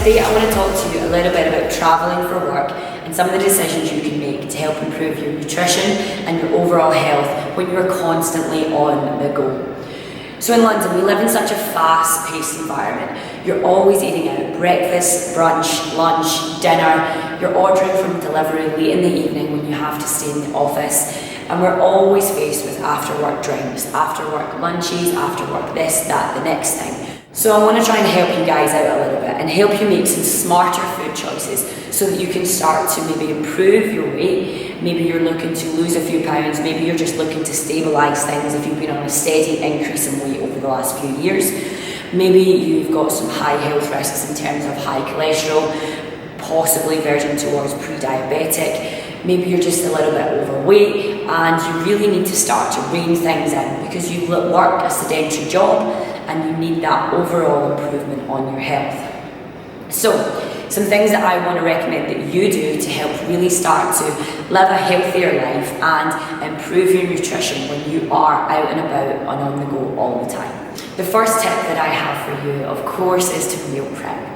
today I want to talk to you a little bit about travelling for work and some of the decisions you can make to help improve your nutrition and your overall health when you're constantly on the go. So in London, we live in such a fast-paced environment. You're always eating out, breakfast, brunch, lunch, dinner. You're ordering from delivery late in the evening when you have to stay in the office. And we're always faced with after-work drinks, after-work lunches, after-work this, that, the next thing. So I want to try and help you guys out a little bit and help you make some smarter food choices so that you can start to maybe improve your weight. Maybe you're looking to lose a few pounds, maybe you're just looking to stabilise things if you've been on a steady increase in weight over the last few years. Maybe you've got some high health risks in terms of high cholesterol, possibly verging towards pre-diabetic. Maybe you're just a little bit overweight and you really need to start to rein things in because you work a sedentary job and you need that overall improvement on your health. So, some things that I want to recommend that you do to help really start to live a healthier life and improve your nutrition when you are out and about and on the go all the time. The first tip that I have for you, of course, is to meal prep.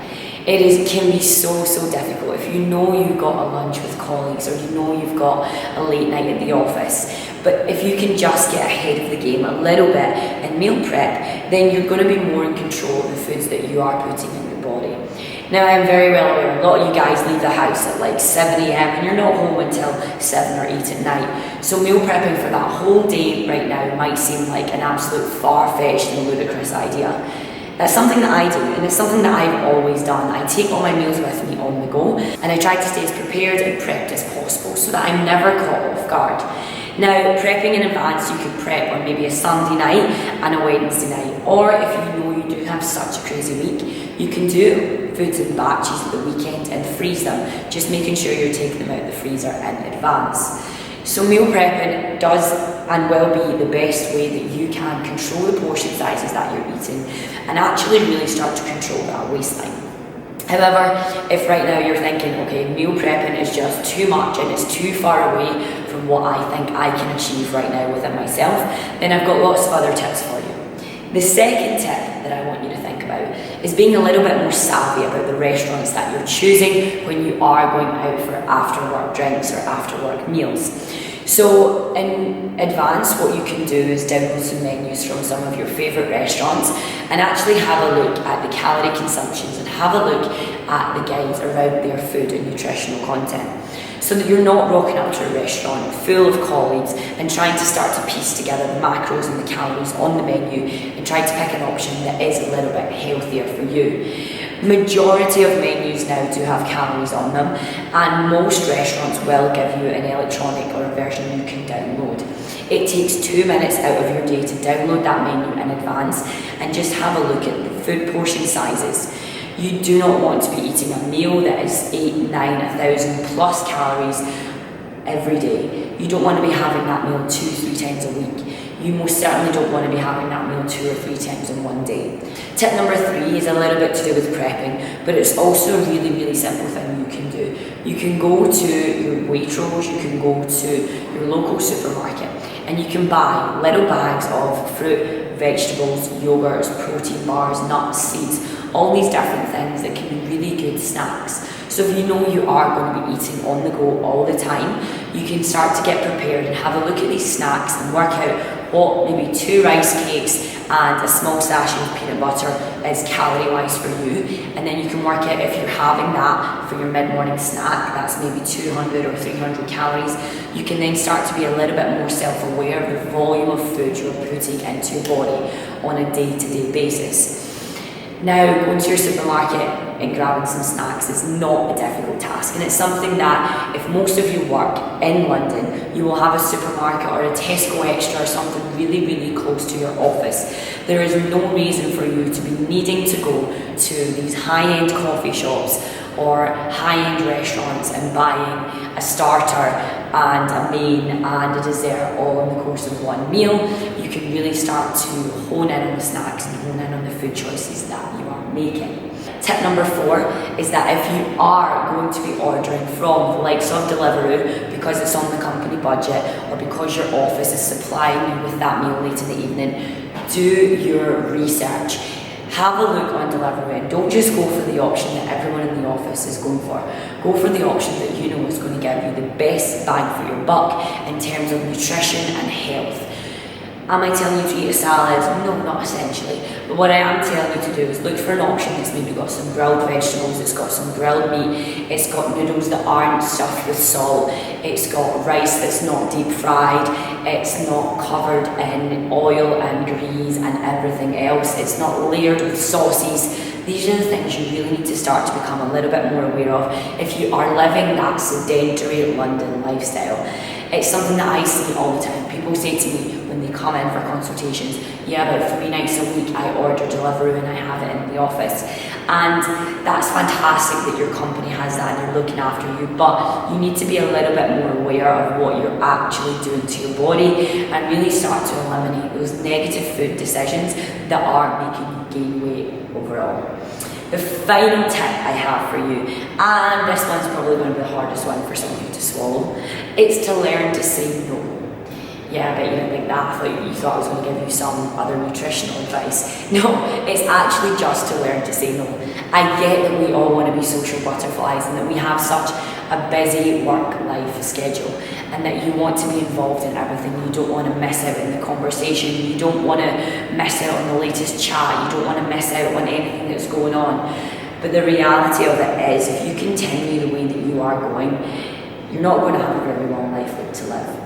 It can be so difficult if you know you've got a lunch with colleagues or you know you've got a late night at the office. But if you can just get ahead of the game a little bit and meal prep, then you're going to be more in control of the foods that you are putting in your body. Now, I'm very well aware a lot of you guys leave the house at like 7 a.m. and you're not home until 7 or 8 at night. So meal prepping for that whole day right now might seem like an absolute far-fetched and ludicrous idea. That's something that I do, and it's something that I've always done. I take all my meals with me on the go, and I try to stay as prepared and prepped as possible so that I'm never caught off guard. Now, prepping in advance, you could prep on maybe a Sunday night and a Wednesday night, or if you know you do have such a crazy week, you can do foods in batches at the weekend and freeze them, just making sure you're taking them out of the freezer in advance. So meal prepping does and will be the best way that you can control the portion sizes that you're eating and actually really start to control that waistline. However, if right now you're thinking, okay, meal prepping is just too much and it's too far away from what I think I can achieve right now within myself, then I've got lots of other tips for you. The second tip that I want you to think about is being a little bit more savvy about the restaurants that you're choosing when you are going out for after-work drinks or after-work meals. So in advance, what you can do is download some menus from some of your favourite restaurants and actually have a look at the calorie consumptions and have a look at the guides around their food and nutritional content, so that you're not rocking up to a restaurant full of colleagues and trying to start to piece together the macros and the calories on the menu and try to pick an option that is a little bit healthier for you. Majority of menus now do have calories on them, and most restaurants will give you an electronic or a version you can download. It takes 2 minutes out of your day to download that menu in advance and just have a look at the food portion sizes. You do not want to be eating a meal that is 8, 9, 1,000 plus calories every day. You don't want to be having that meal 2-3 times a week. You most certainly don't want to be having that meal 2 or 3 times in one day. Tip number 3 is a little bit to do with prepping, but it's also a really simple thing you can do. You can go to your Waitrose, you can go to your local supermarket, and you can buy little bags of fruit, vegetables, yogurts, protein bars, nuts, seeds, all these different things that can be really good snacks. So if you know you are going to be eating on the go all the time, you can start to get prepared and have a look at these snacks and work out what maybe 2 rice cakes and a small sachet of peanut butter is calorie-wise for you, and then you can work out if you're having that for your mid-morning snack, that's maybe 200 or 300 calories. You can then start to be a little bit more self-aware of the volume of food you're putting into your body on a day-to-day basis. Now, going to your supermarket and grabbing some snacks is not a difficult task, and it's something that if most of you work in London, you will have a supermarket or a Tesco Extra or something really close to your office. There is no reason for you to be needing to go to these high-end coffee shops or high-end restaurants and buying a starter and a main and a dessert all in the course of one meal. You can really start to hone in on the snacks and hone in on the food choices that you are making. Tip number 4 is that if you are going to be ordering from the likes of Deliveroo because it's on the company budget or because your office is supplying you with that meal late in the evening, do your research. have a look on Deliveroo and don't just go for the option that everyone in the office is going for. Go for the option that you know is going to give you the best bang for your buck in terms of nutrition and health. Am I telling you to eat a salad? No, not essentially. But what I am telling you to do is look for an option that's maybe got some grilled vegetables, it's got some grilled meat, it's got noodles that aren't stuffed with salt, it's got rice that's not deep fried, it's not covered in oil and grease and everything else, it's not layered with sauces. These are the things you really need to start to become a little bit more aware of if you are living that sedentary London lifestyle. It's something that I see all the time. People say to me when they come in for consultations, yeah, about 3 nights a week I order Deliveroo and I have it in the office. And that's fantastic that your company has that and you're looking after you, but you need to be a little bit more aware of what you're actually doing to your body and really start to eliminate those negative food decisions that are making you gain weight overall. The final tip I have for you, and this one's probably going to be the hardest one for some of you to swallow, it's to learn to say no. Yeah, I bet you didn't think that. I thought you thought I was going to give you some other nutritional advice. No, it's actually just to learn to say no. I get that we all want to be social butterflies and that we have such a busy work-life schedule and that you want to be involved in everything. You don't want to miss out in the conversation. You don't want to miss out on the latest chat. You don't want to miss out on anything that's going on. But the reality of it is, if you continue the way that you are going, you're not going to have a very long life to live.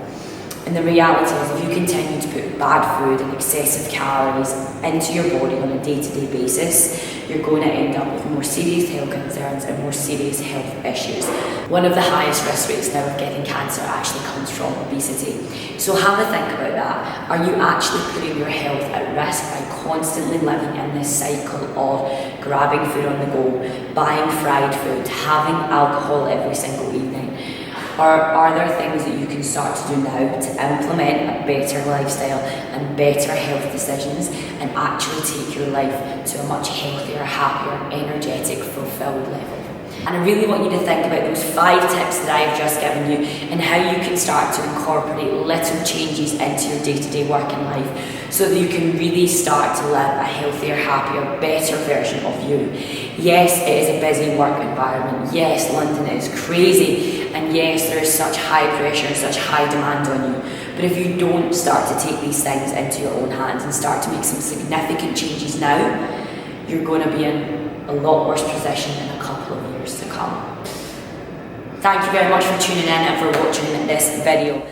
And the reality is, if you continue to put bad food and excessive calories into your body on a day-to-day basis, you're going to end up with more serious health concerns and more serious health issues. One of the highest risk rates now of getting cancer actually comes from obesity. So have a think about that. Are you actually putting your health at risk by constantly living in this cycle of grabbing food on the go, buying fried food, having alcohol every single evening? Or are there things that you can start to do now to implement a better lifestyle and better health decisions and actually take your life to a much healthier, happier, energetic, fulfilled level? And I really want you to think about those 5 tips that I've just given you and how you can start to incorporate little changes into your day-to-day working life so that you can really start to live a healthier, happier, better version of you. Yes, it is a busy work environment. Yes, London is crazy. And yes, there is such high pressure and such high demand on you. But if you don't start to take these things into your own hands and start to make some significant changes now, you're going to be in a lot worse position in a couple of years to come. Thank you very much for tuning in and for watching this video.